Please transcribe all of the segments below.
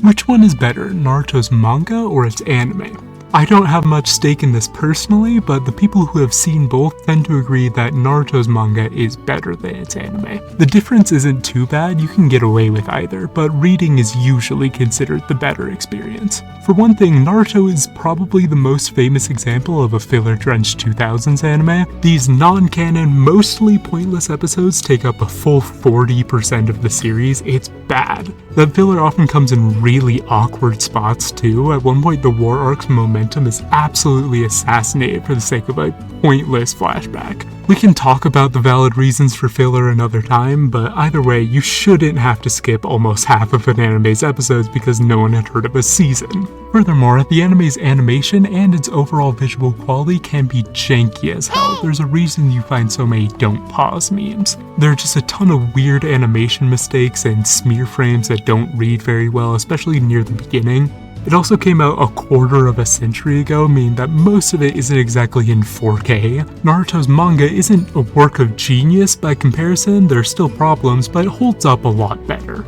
Which one is better, Naruto's manga or its anime? I don't have much stake in this personally, but the people who have seen both tend to agree that Naruto's manga is better than its anime. The difference isn't too bad, you can get away with either, but reading is usually considered the better experience. For one thing, Naruto is probably the most famous example of a filler-drenched 2000s anime. These non-canon, mostly pointless episodes take up a full 40% of the series. It's bad. That filler often comes in really awkward spots too. At one point, the war arc's momentum is absolutely assassinated for the sake of a pointless flashback. We can talk about the valid reasons for filler another time, but either way, you shouldn't have to skip almost half of an anime's episodes because no one had heard of a season. Furthermore, the anime's animation and its overall visual quality can be janky as hell. There's a reason you find so many don't pause memes. There are just a ton of weird animation mistakes and smear frames that don't read very well, especially near the beginning. It also came out a quarter of a century ago, meaning that most of it isn't exactly in 4K. Naruto's manga isn't a work of genius by comparison, there are still problems, but it holds up a lot better.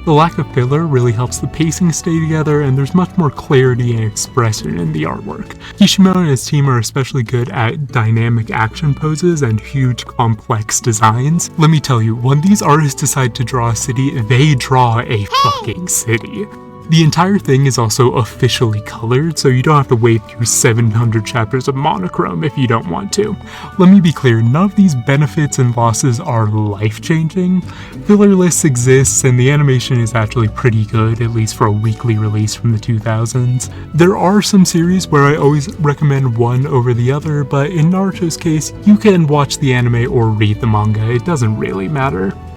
The lack of filler really helps the pacing stay together, and there's much more clarity and expression in the artwork. Kishimoto and his team are especially good at dynamic action poses and huge complex designs. Let me tell you, when these artists decide to draw a city, they draw a fucking city. The entire thing is also officially colored, so you don't have to wade through 700 chapters of monochrome if you don't want to. Let me be clear, none of these benefits and losses are life-changing. Filler lists exist, and the animation is actually pretty good, at least for a weekly release from the 2000s. There are some series where I always recommend one over the other, but in Naruto's case, you can watch the anime or read the manga, it doesn't really matter.